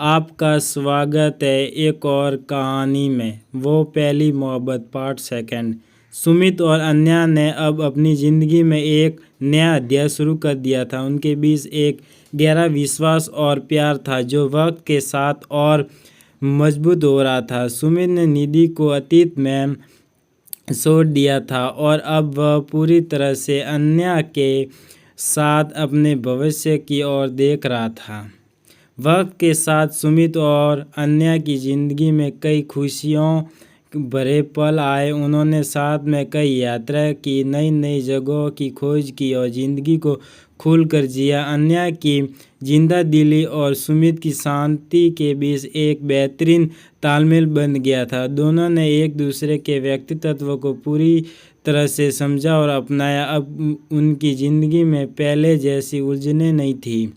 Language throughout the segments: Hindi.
आपका स्वागत है एक और कहानी में। वो पहली मोहब्बत पार्ट सेकंड। सुमित और अन्या ने अब अपनी ज़िंदगी में एक नया अध्याय शुरू कर दिया था। उनके बीच एक गहरा विश्वास और प्यार था जो वक्त के साथ और मजबूत हो रहा था। सुमित ने निधि को अतीत में छोड़ दिया था और अब वह पूरी तरह से अन्या के साथ अपने भविष्य की ओर देख रहा था। वक्त के साथ सुमित और अन्या की ज़िंदगी में कई खुशियों भरे पल आए। उन्होंने साथ में कई यात्रा की, नई नई जगहों की खोज की और ज़िंदगी को खुलकर जिया। अन्या की जिंदा दिली और सुमित की शांति के बीच एक बेहतरीन तालमेल बन गया था। दोनों ने एक दूसरे के व्यक्तित्व को पूरी तरह से समझा और अपनाया। अब उनकी ज़िंदगी में पहले जैसी उलझनें नहीं थी।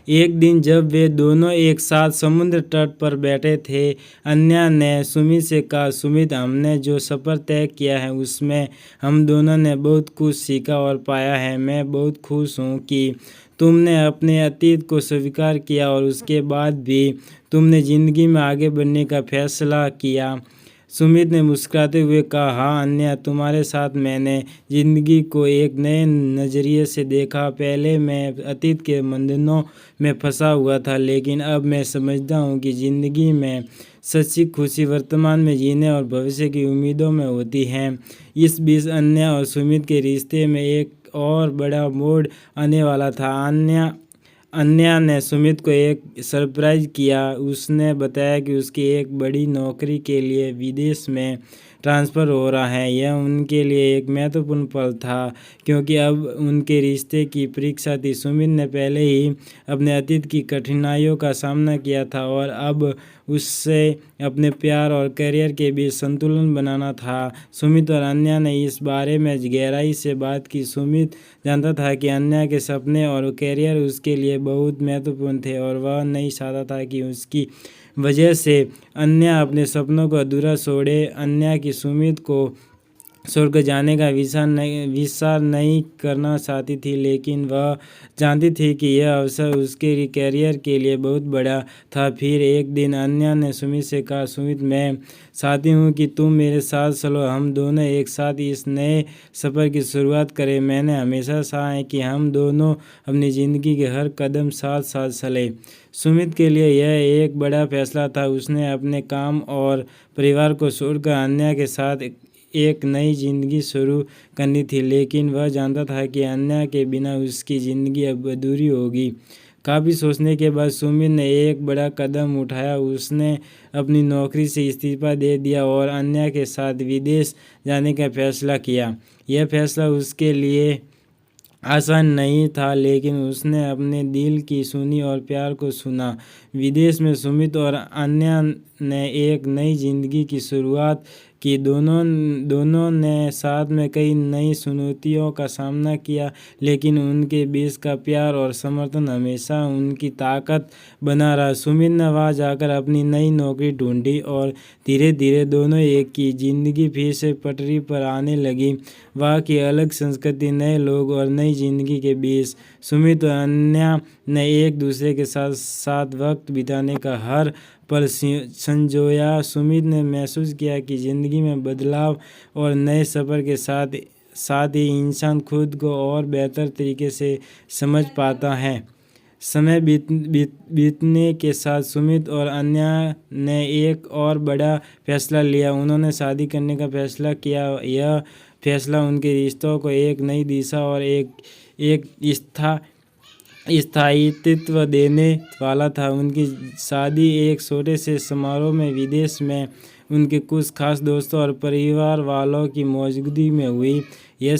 एक दिन जब वे दोनों एक साथ समुद्र तट पर बैठे थे, अन्या ने सुमित से कहा, सुमित, हमने जो सफ़र तय किया है उसमें हम दोनों ने बहुत कुछ सीखा और पाया है। मैं बहुत खुश हूँ कि तुमने अपने अतीत को स्वीकार किया और उसके बाद भी तुमने ज़िंदगी में आगे बढ़ने का फैसला किया। सुमित ने मुस्कुराते हुए कहा, हाँ अन्या, तुम्हारे साथ मैंने ज़िंदगी को एक नए नज़रिए से देखा। पहले मैं अतीत के बंधनों में फंसा हुआ था, लेकिन अब मैं समझता हूँ कि ज़िंदगी में सच्ची खुशी वर्तमान में जीने और भविष्य की उम्मीदों में होती है। इस बीच अन्या और सुमित के रिश्ते में एक और बड़ा मोड़ आने वाला था। अन्या ने सुमित को एक सरप्राइज़ किया। उसने बताया कि उसकी एक बड़ी नौकरी के लिए विदेश में ट्रांसफ़र हो रहा है। यह उनके लिए एक महत्वपूर्ण पल था, क्योंकि अब उनके रिश्ते की परीक्षा थी। सुमित ने पहले ही अपने अतीत की कठिनाइयों का सामना किया था और अब उससे अपने प्यार और करियर के बीच संतुलन बनाना था। सुमित और अन्या ने इस बारे में गहराई से बात की। सुमित जानता था कि अन्या के सपने और करियर उसके लिए बहुत महत्वपूर्ण थे और वह नहीं चाहता था कि उसकी वजह से अन्या अपने सपनों को अधूरा छोड़े। अन्या की सुमित को छोड़कर जाने का विचार नहीं करना चाहती थी, लेकिन वह जानती थी कि यह अवसर उसके करियर के लिए बहुत बड़ा था। फिर एक दिन अन्या ने सुमित से कहा, सुमित, मैं चाहती हूँ कि तुम मेरे साथ चलो। हम दोनों एक साथ इस नए सफ़र की शुरुआत करें। मैंने हमेशा चाहा है कि हम दोनों अपनी ज़िंदगी के हर कदम साथ साथ चलें। सुमित के लिए यह एक बड़ा फैसला था। उसने अपने काम और परिवार को छोड़कर अन्या के साथ एक नई ज़िंदगी शुरू करनी थी, लेकिन वह जानता था कि अन्या के बिना उसकी ज़िंदगी अब अधूरी होगी। काफ़ी सोचने के बाद सुमित ने एक बड़ा कदम उठाया। उसने अपनी नौकरी से इस्तीफा दे दिया और अन्या के साथ विदेश जाने का फैसला किया। यह फैसला उसके लिए आसान नहीं था, लेकिन उसने अपने दिल की सुनी और प्यार को सुना। विदेश में सुमित और अन्या ने एक नई ज़िंदगी की शुरुआत की। दोनों ने साथ में कई नई चुनौतियों का सामना किया, लेकिन उनके बीच का प्यार और समर्थन हमेशा उनकी ताकत बना रहा। सुमित ने वहाँ जाकर अपनी नई नौकरी ढूंढी और धीरे धीरे दोनों एक की ज़िंदगी फिर से पटरी पर आने लगी। वहाँ की अलग संस्कृति, नए लोग और नई ज़िंदगी के बीच सुमित और अन्या ने एक दूसरे के साथ वक्त बिताने का हर पल संजोया। सुमित ने महसूस किया कि ज़िंदगी में बदलाव और नए सफ़र के साथ ही इंसान खुद को और बेहतर तरीके से समझ पाता है। समय बीतने के साथ सुमित और अन्या ने एक और बड़ा फैसला लिया। उन्होंने शादी करने का फैसला किया। यह फैसला उनके रिश्तों को एक नई दिशा और एक स्थायित्व देने वाला था। उनकी शादी एक छोटे से समारोह में विदेश में उनके कुछ खास दोस्तों और परिवार वालों की मौजूदगी में हुई। यह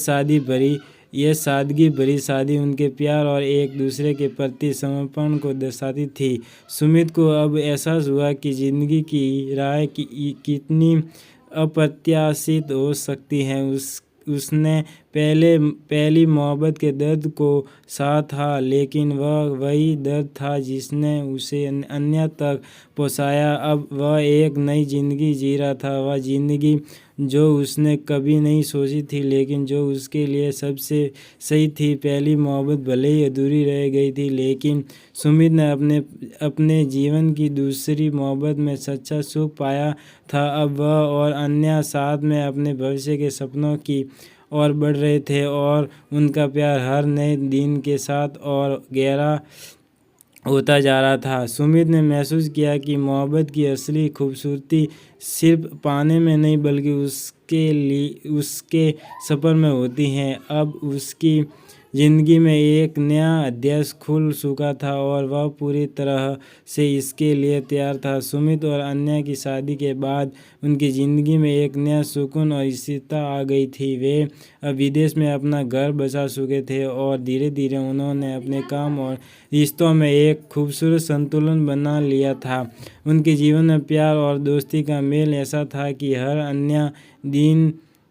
सादगी भरी शादी उनके प्यार और एक दूसरे के प्रति समर्पण को दर्शाती थी। सुमित को अब एहसास हुआ कि ज़िंदगी की राह कितनी अप्रत्याशित हो सकती है। उसने पहली मोहब्बत के दर्द को सहा था, लेकिन वह वही दर्द था जिसने उसे अन्य तक पहुँचाया। अब वह एक नई जिंदगी जी रहा था, वह जिंदगी जो उसने कभी नहीं सोची थी, लेकिन जो उसके लिए सबसे सही थी। पहली मोहब्बत भले ही अधूरी रह गई थी, लेकिन सुमित ने अपने जीवन की दूसरी मोहब्बत में सच्चा सुख पाया था। अब वह और अन्य साथ में अपने भविष्य के सपनों की ओर बढ़ रहे थे, और उनका प्यार हर नए दिन के साथ और गहरा होता जा रहा था। सुमित ने महसूस किया कि मोहब्बत की असली खूबसूरती सिर्फ पाने में नहीं, बल्कि उसके सफ़र में होती है। अब उसकी ज़िंदगी में एक नया अध्याय खुल चुका था, और वह पूरी तरह से इसके लिए तैयार था। सुमित और अन्या की शादी के बाद उनकी ज़िंदगी में एक नया सुकून और स्थिरता आ गई थी। वे अब विदेश में अपना घर बसा चुके थे, और धीरे धीरे उन्होंने अपने काम और रिश्तों में एक खूबसूरत संतुलन बना लिया था। उनके जीवन में प्यार और दोस्ती का मेल ऐसा था कि हर अन्य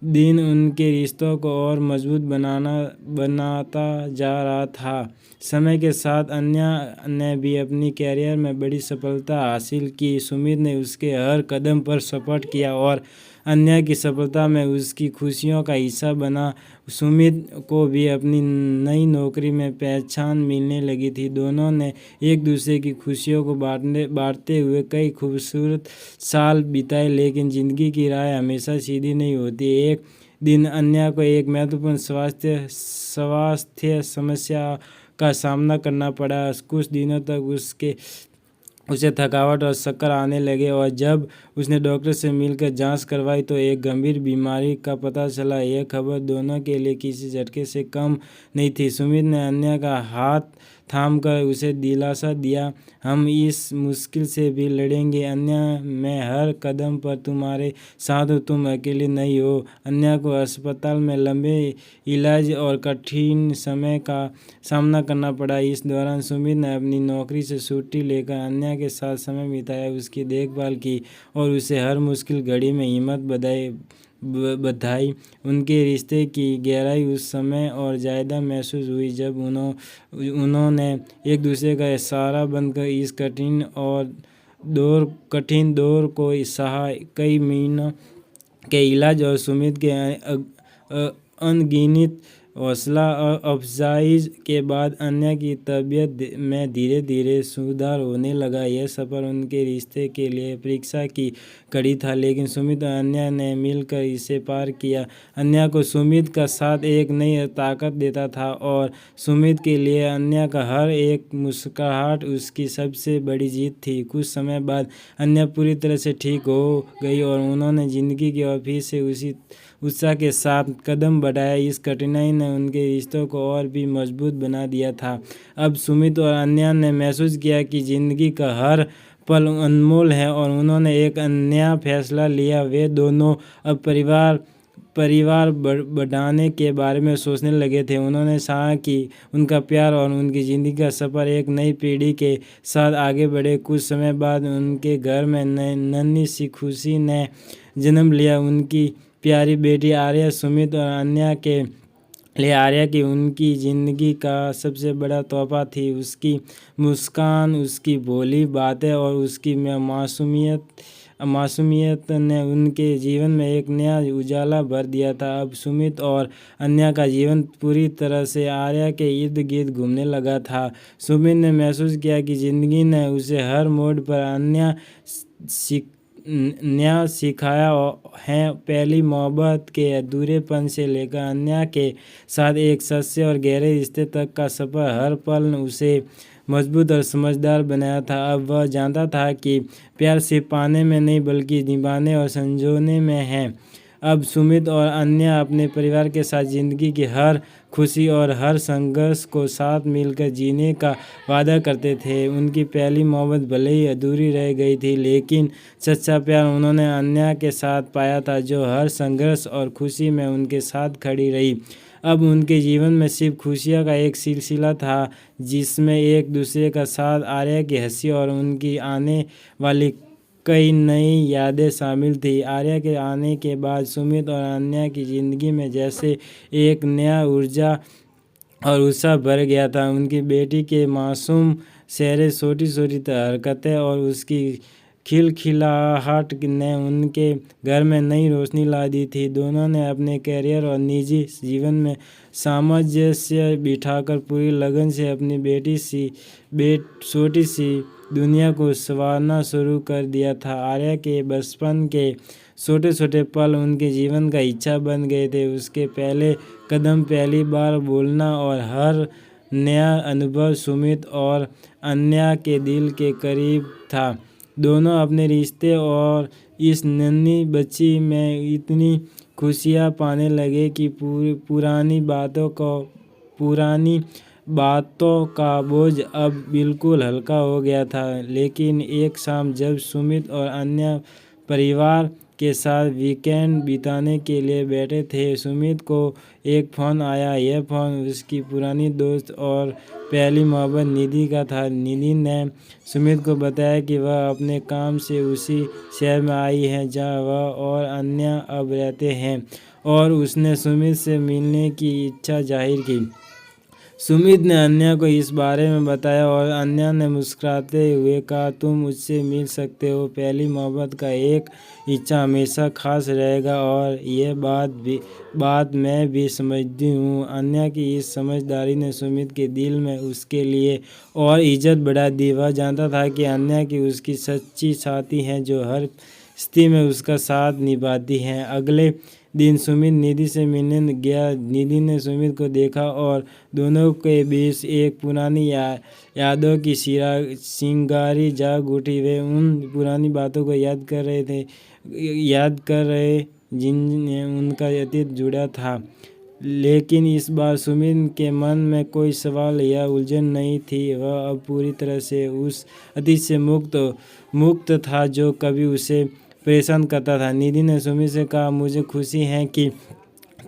दिन उनके रिश्तों को और मजबूत बनाता जा रहा था। समय के साथ अन्या ने भी अपनी कैरियर में बड़ी सफलता हासिल की। सुमित ने उसके हर कदम पर सपोर्ट किया और अन्या की सफलता में उसकी खुशियों का हिस्सा बना। सुमित को भी अपनी नई नौकरी में पहचान मिलने लगी थी। दोनों ने एक दूसरे की खुशियों को बांटते हुए कई खूबसूरत साल बिताए, लेकिन ज़िंदगी की राह हमेशा सीधी नहीं होती। एक दिन अन्या को एक महत्वपूर्ण स्वास्थ्य समस्या का सामना करना पड़ा। कुछ दिनों तक उसे थकावट और चक्कर आने लगे, और जब उसने डॉक्टर से मिलकर जांच करवाई तो एक गंभीर बीमारी का पता चला। यह खबर दोनों के लिए किसी झटके से कम नहीं थी। सुमित ने अन्या का हाथ थामकर उसे दिलासा दिया, हम इस मुश्किल से भी लड़ेंगे अन्या, मैं हर कदम पर तुम्हारे साथ हूँ, तुम अकेली नहीं हो। अन्या को अस्पताल में लंबे इलाज और कठिन समय का सामना करना पड़ा। इस दौरान सुमित ने अपनी नौकरी से छुट्टी लेकर अन्या के साथ समय बिताया, उसकी देखभाल की और उसे हर मुश्किल घड़ी में हिम्मत बधाई। उनके रिश्ते की गहराई उस समय और ज़्यादा महसूस हुई जब उन्होंने एक दूसरे का सहारा बनकर इस कठिन दौर को सहा। कई महीनों के इलाज और सुमित के अनगिनत हौसला अफजाई के बाद अन्या की तबीयत में धीरे धीरे सुधार होने लगा। यह सफ़र उनके रिश्ते के लिए परीक्षा की कड़ी था, लेकिन सुमित और अन्या ने मिलकर इसे पार किया। अन्या को सुमित का साथ एक नई ताकत देता था, और सुमित के लिए अन्या का हर एक मुस्कुराहट उसकी सबसे बड़ी जीत थी। कुछ समय बाद अन्या पूरी तरह से ठीक हो गई, और उन्होंने ज़िंदगी की ओर फिर से उसी उत्साह के साथ कदम बढ़ाया। इस कठिनाई ने उनके रिश्तों को और भी मजबूत बना दिया था। अब सुमित और अन्या ने महसूस किया कि ज़िंदगी का हर पल अनमोल है, और उन्होंने एक नया फैसला लिया। वे दोनों अब परिवार बढ़ाने के बारे में सोचने लगे थे। उन्होंने चाहा कि उनका प्यार और उनकी ज़िंदगी का सफ़र एक नई पीढ़ी के साथ आगे बढ़े। कुछ समय बाद उनके घर में नन्ही सी खुशी ने जन्म लिया। उनकी प्यारी बेटी आर्या सुमित और अन्या के लिए आर्या की उनकी ज़िंदगी का सबसे बड़ा तोहफा थी। उसकी मुस्कान, उसकी भोली बातें और उसकी मासूमियत ने उनके जीवन में एक नया उजाला भर दिया था। अब सुमित और अन्या का जीवन पूरी तरह से आर्या के इर्द गिर्द घूमने लगा था। सुमित ने महसूस किया कि ज़िंदगी ने उसे हर मोड़ पर नया सिखाया है। पहली मोहब्बत के अधूरेपन से लेकर अन्या के साथ एक सच्चे और गहरे रिश्ते तक का सफ़र हर पल उसे मजबूत और समझदार बनाया था। अब वह जानता था कि प्यार सिर्फ पाने में नहीं, बल्कि निभाने और संजोने में है। अब सुमित और अन्या अपने परिवार के साथ ज़िंदगी की हर खुशी और हर संघर्ष को साथ मिलकर जीने का वादा करते थे। उनकी पहली मोहब्बत भले ही अधूरी रह गई थी, लेकिन सच्चा प्यार उन्होंने अन्या के साथ पाया था, जो हर संघर्ष और खुशी में उनके साथ खड़ी रही। अब उनके जीवन में सिर्फ खुशियों का एक सिलसिला था, जिसमें एक दूसरे का साथ, आर्या की हंसी और उनकी आने वाली कई नई यादें शामिल थी। आर्या के आने के बाद सुमित और अनन्या की जिंदगी में जैसे एक नया ऊर्जा और उत्साह भर गया था। उनकी बेटी के मासूम चेहरे, छोटी छोटी हरकतें और उसकी खिलखिलाहट ने उनके घर में नई रोशनी ला दी थी। दोनों ने अपने करियर और निजी जीवन में सामंजस्य बिठाकर पूरी लगन से अपनी छोटी सी दुनिया को संवारना शुरू कर दिया था। आर्या के बचपन के छोटे छोटे पल उनके जीवन का हिस्सा बन गए थे। उसके पहले कदम, पहली बार बोलना और हर नया अनुभव सुमित और अनन्या के दिल के करीब था। दोनों अपने रिश्ते और इस नन्ही बच्ची में इतनी खुशियाँ पाने लगे कि पुरानी बातों का बोझ अब बिल्कुल हल्का हो गया था। लेकिन एक शाम जब सुमित और अनन्या परिवार के साथ वीकेंड बिताने के लिए बैठे थे, सुमित को एक फ़ोन आया। यह फ़ोन उसकी पुरानी दोस्त और पहली मोहब्बत निधि का था। निधि ने सुमित को बताया कि वह अपने काम से उसी शहर में आई है जहां वह और अनन्या अब रहते हैं, और उसने सुमित से मिलने की इच्छा जाहिर की। सुमित ने अनन्या को इस बारे में बताया और अनन्या ने मुस्कुराते हुए कहा, तुम मुझसे मिल सकते हो। पहली मोहब्बत का एक हिस्सा हमेशा खास रहेगा और यह बात मैं भी समझती हूँ। अनन्या की इस समझदारी ने सुमित के दिल में उसके लिए और इज्जत बढ़ा दी। वह जानता था कि अनन्या की उसकी सच्ची साथी है जो हर स्थिति में उसका साथ निभाती है। अगले दिन सुमित निधि से मिलने गया। निधि ने सुमित को देखा और दोनों के बीच एक पुरानी यादों की चिंगारी जाग उठी। वे उन पुरानी बातों को याद कर रहे जिनसे उनका अतीत जुड़ा था। लेकिन इस बार सुमित के मन में कोई सवाल या उलझन नहीं थी। वह अब पूरी तरह से उस अतीत से मुक्त था जो कभी उसे परेशान करता था। निधि ने सुमित से कहा, मुझे खुशी है कि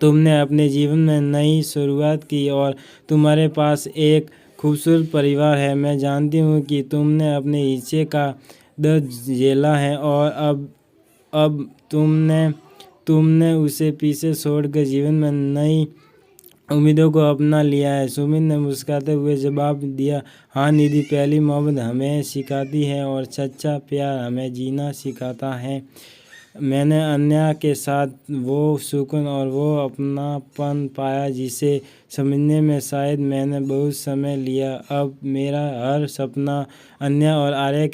तुमने अपने जीवन में नई शुरुआत की और तुम्हारे पास एक खूबसूरत परिवार है। मैं जानती हूँ कि तुमने अपने हिस्से का दर्द झेला है और अब तुमने उसे पीछे छोड़कर जीवन में नई उम्मीदों को अपना लिया है। सुमित ने मुस्कुराते हुए जवाब दिया, हाँ निधि, पहली मोहब्बत हमें सिखाती है और सच्चा प्यार हमें जीना सिखाता है। मैंने अनन्या के साथ वो सुकून और वो अपनापन पाया जिसे समझने में शायद मैंने बहुत समय लिया। अब मेरा हर सपना अनन्या और आर्या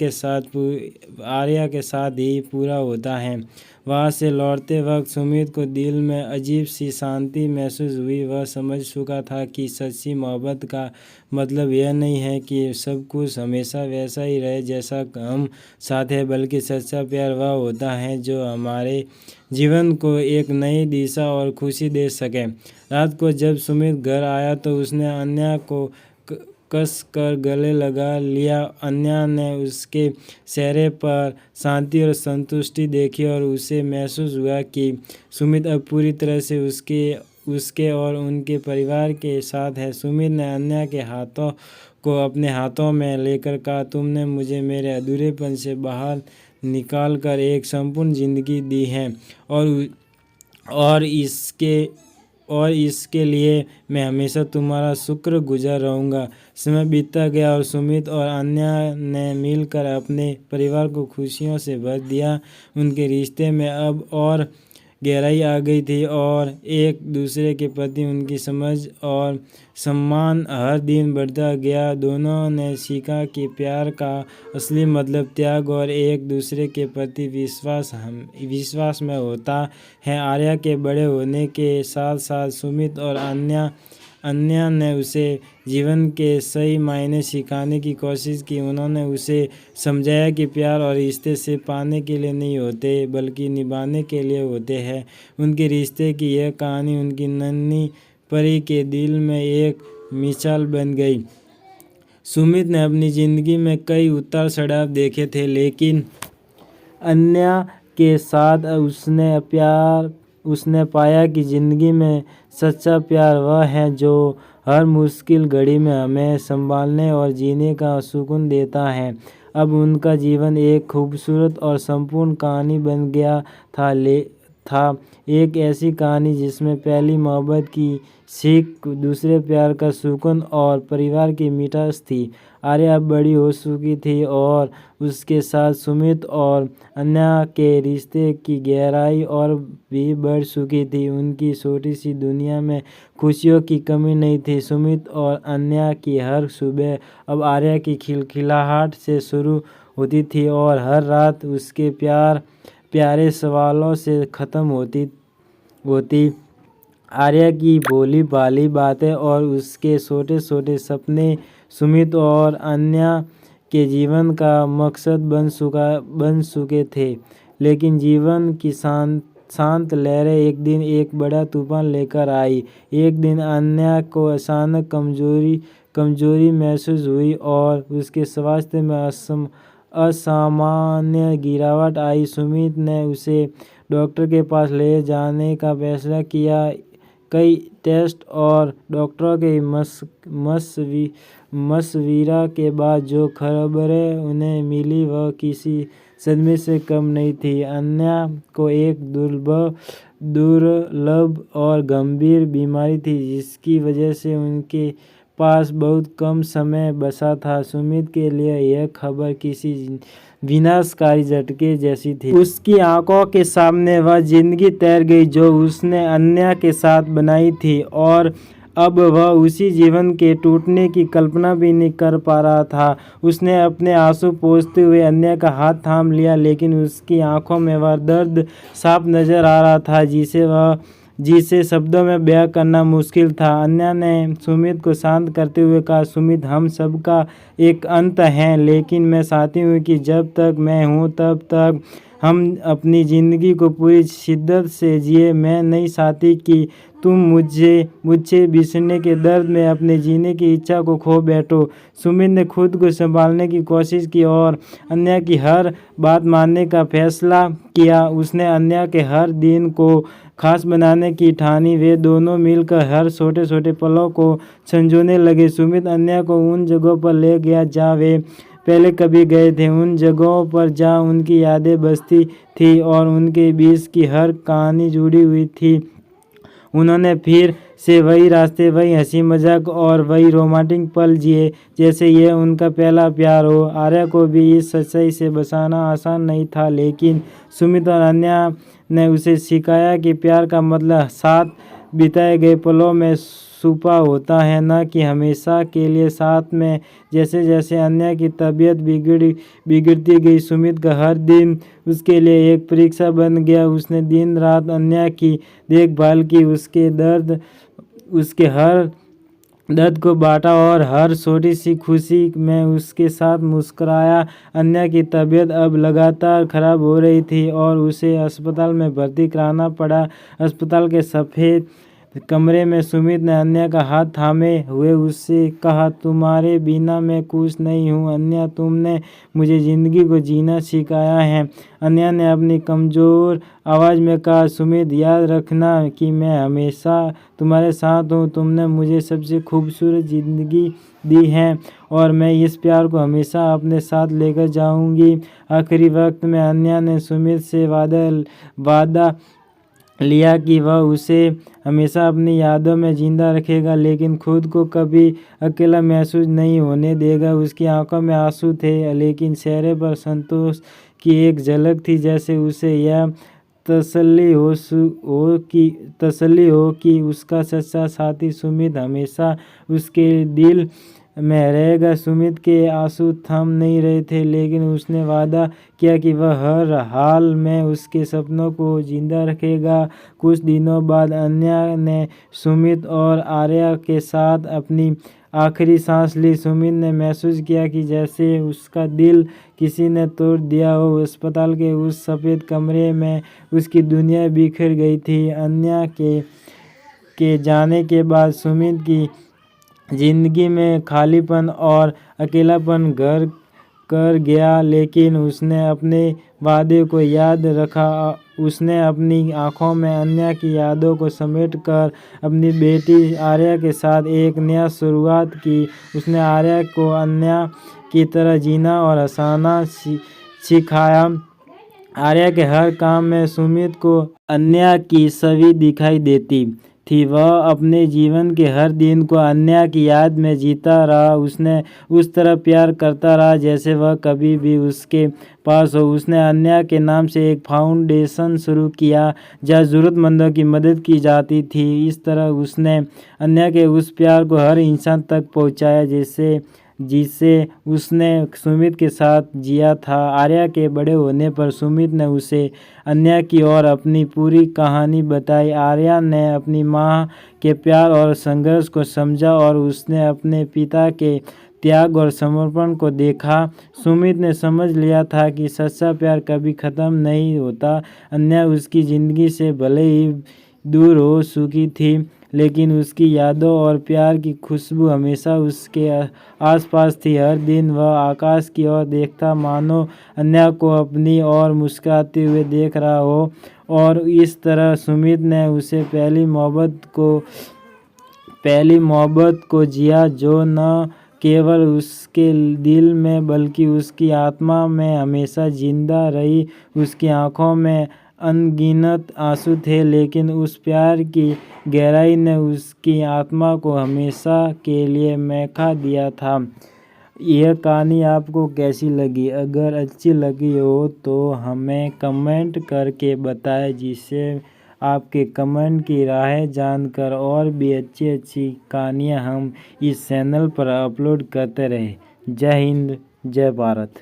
के साथ ही पूरा होता है। वहाँ से लौटते वक्त सुमित को दिल में अजीब सी शांति महसूस हुई। वह समझ चुका था कि सच्ची मोहब्बत का मतलब यह नहीं है कि सब कुछ हमेशा वैसा ही रहे जैसा हम चाहते हैं, बल्कि सच्चा प्यार वह होता है जो हमारे जीवन को एक नई दिशा और खुशी दे सके। रात को जब सुमित घर आया तो उसने अनन्या को कस कर गले लगा लिया। अनन्या ने उसके चेहरे पर शांति और संतुष्टि देखी और उसे महसूस हुआ कि सुमित अब पूरी तरह से उसके और उनके परिवार के साथ है। सुमित ने अनन्या के हाथों को अपने हाथों में लेकर कहा, तुमने मुझे मेरे अधूरेपन से बाहर निकाल कर एक संपूर्ण जिंदगी दी है और इसके लिए मैं हमेशा तुम्हारा शुक्रगुजार रहूँगा। समय बीतता गया और सुमित और अनन्या ने मिलकर अपने परिवार को खुशियों से भर दिया। उनके रिश्ते में अब और गहराई आ गई थी और एक दूसरे के प्रति उनकी समझ और सम्मान हर दिन बढ़ता गया। दोनों ने सीखा कि प्यार का असली मतलब त्याग और एक दूसरे के प्रति विश्वास में होता है। आर्या के बड़े होने के साथ साथ सुमित और अनन्या ने उसे जीवन के सही मायने सिखाने की कोशिश की। उन्होंने उसे समझाया कि प्यार और रिश्ते सिर्फ पाने के लिए नहीं होते, बल्कि निभाने के लिए होते हैं। उनके रिश्ते की यह कहानी उनकी नन्ही परी के दिल में एक मिसाल बन गई। सुमित ने अपनी ज़िंदगी में कई उतार चढ़ाव देखे थे, लेकिन अनन्या के साथ उसने पाया कि ज़िंदगी में सच्चा प्यार वह है जो हर मुश्किल घड़ी में हमें संभालने और जीने का सुकून देता है। अब उनका जीवन एक खूबसूरत और संपूर्ण कहानी बन गया था एक ऐसी कहानी जिसमें पहली मोहब्बत की सीख, दूसरे प्यार का सुकून और परिवार की मिठास थी। आर्या अब बड़ी हो चुकी थी और उसके साथ सुमित और अन्या के रिश्ते की गहराई और भी बढ़ चुकी थी। उनकी छोटी सी दुनिया में खुशियों की कमी नहीं थी। सुमित और अन्या की हर सुबह अब आर्या की खिलखिलाहट से शुरू होती थी और हर रात उसके प्यारे सवालों से ख़त्म होती। आर्या की भोली भाली बातें और उसके छोटे छोटे सपने सुमित और अन्या के जीवन का मकसद बन चुके थे। लेकिन जीवन की शांत लहरें एक दिन एक बड़ा तूफान लेकर आई। एक दिन अन्या को अचानक कमजोरी महसूस हुई और उसके स्वास्थ्य में असामान्य गिरावट आई। सुमित ने उसे डॉक्टर के पास ले जाने का फैसला किया। कई टेस्ट और डॉक्टरों के मशविरा के बाद जो खबरें उन्हें मिली वह किसी सदमे से कम नहीं थी। अन्या को एक दुर्लभ और गंभीर बीमारी थी जिसकी वजह से उनके पास बहुत कम समय बचा था। सुमित के लिए यह खबर किसी विनाशकारी झटके जैसी थी। उसकी आंखों के सामने वह जिंदगी तैर गई जो उसने अन्या के साथ बनाई थी और अब वह उसी जीवन के टूटने की कल्पना भी नहीं कर पा रहा था। उसने अपने आंसू पोंछते हुए अन्या का हाथ थाम लिया, लेकिन उसकी आंखों में वह दर्द साफ नजर आ रहा था जिसे शब्दों में बयां करना मुश्किल था। अन्या ने सुमित को शांत करते हुए कहा, सुमित, हम सबका एक अंत है, लेकिन मैं चाहती हूँ कि जब तक मैं हूँ तब तक हम अपनी ज़िंदगी को पूरी शिद्दत से जिए। मैं नहीं चाहती कि तुम मुझसे बिछड़ने के दर्द में अपने जीने की इच्छा को खो बैठो। सुमित ने खुद को संभालने की कोशिश की और अन्या की हर बात मानने का फैसला किया। उसने अन्या के हर दिन को खास बनाने की ठानी। वे दोनों मिलकर हर छोटे छोटे पलों को संजोने लगे। सुमित अन्या को उन जगहों पर ले गया जहाँ वे पहले कभी गए थे, उन जगहों पर जहाँ उनकी यादें बसती थी और उनके बीच की हर कहानी जुड़ी हुई थी। उन्होंने फिर से वही रास्ते, वही हंसी मजाक और वही रोमांटिक पल जिए जैसे ये उनका पहला प्यार हो। आर्या को भी इस सच्चाई से बचाना आसान नहीं था, लेकिन सुमित और अन्या ने उसे सिखाया कि प्यार का मतलब साथ बिताए गए पलों में छुपा होता है, न कि हमेशा के लिए साथ में। जैसे जैसे अन्या की तबीयत बिगड़ती गई, सुमित का हर दिन उसके लिए एक परीक्षा बन गया। उसने दिन रात अन्या की देखभाल की, उसके हर दर्द को बांटा और हर छोटी सी खुशी में उसके साथ मुस्कुराया। अन्या की तबीयत अब लगातार खराब हो रही थी और उसे अस्पताल में भर्ती कराना पड़ा। अस्पताल के सफ़ेद कमरे में सुमित ने अन्या का हाथ थामे हुए उससे कहा, तुम्हारे बिना मैं कुछ नहीं हूँ अन्या, तुमने मुझे ज़िंदगी को जीना सिखाया है। अन्या ने अपनी कमज़ोर आवाज़ में कहा, सुमित, याद रखना कि मैं हमेशा तुम्हारे साथ हूँ। तुमने मुझे सबसे खूबसूरत ज़िंदगी दी है और मैं इस प्यार को हमेशा अपने साथ लेकर जाऊँगी। आखिरी वक्त में अन्या ने सुमित से वादा लिया कि वह उसे हमेशा अपनी यादों में जिंदा रखेगा, लेकिन खुद को कभी अकेला महसूस नहीं होने देगा। उसकी आंखों में आंसू थे, लेकिन चेहरे पर संतोष की एक झलक थी, जैसे उसे यह तसल्ली हो कि उसका सच्चा साथी सुमित हमेशा उसके दिल में रहेगा। सुमित के आंसू थम नहीं रहे थे, लेकिन उसने वादा किया कि वह हर हाल में उसके सपनों को जिंदा रखेगा। कुछ दिनों बाद अन्या ने सुमित और आर्या के साथ अपनी आखिरी सांस ली। सुमित ने महसूस किया कि जैसे उसका दिल किसी ने तोड़ दिया हो। अस्पताल के उस सफ़ेद कमरे में उसकी दुनिया बिखर गई थी। अन्या के जाने के बाद सुमित की जिंदगी में खालीपन और अकेलापन घर कर गया, लेकिन उसने अपने वादे को याद रखा। उसने अपनी आंखों में अन्या की यादों को समेटकर अपनी बेटी आर्या के साथ एक नया शुरुआत की। उसने आर्या को अन्या की तरह जीना और हंसना सिखाया। आर्या के हर काम में सुमित को अन्य की छवि दिखाई देती थी। वह अपने जीवन के हर दिन को अन्य की याद में जीता रहा। उसने उस तरह प्यार करता रहा जैसे वह कभी भी उसके पास हो। उसने अन्य के नाम से एक फाउंडेशन शुरू किया जहाँ ज़रूरतमंदों की मदद की जाती थी। इस तरह उसने अन्य के उस प्यार को हर इंसान तक पहुँचाया जिसे उसने सुमित के साथ जिया था। आर्या के बड़े होने पर सुमित ने उसे अन्य की ओर अपनी पूरी कहानी बताई। आर्या ने अपनी माँ के प्यार और संघर्ष को समझा और उसने अपने पिता के त्याग और समर्पण को देखा। सुमित ने समझ लिया था कि सच्चा प्यार कभी ख़त्म नहीं होता। अन्य उसकी ज़िंदगी से भले ही दूर हो चुकी थी, लेकिन उसकी यादों और प्यार की खुशबू हमेशा उसके आसपास थी। हर दिन वह आकाश की ओर देखता मानो अन्य को अपनी ओर मुस्कुराते हुए देख रहा हो, और इस तरह सुमित ने उसे पहली मोहब्बत को जिया जो न केवल उसके दिल में बल्कि उसकी आत्मा में हमेशा जिंदा रही। उसकी आंखों में अनगिनत आंसू थे, लेकिन उस प्यार की गहराई ने उसकी आत्मा को हमेशा के लिए महका दिया था। यह कहानी आपको कैसी लगी? अगर अच्छी लगी हो तो हमें कमेंट करके बताएं, जिससे आपके कमेंट की राहें जानकर और भी अच्छी अच्छी कहानियाँ हम इस चैनल पर अपलोड करते रहें। जय हिंद, जय भारत।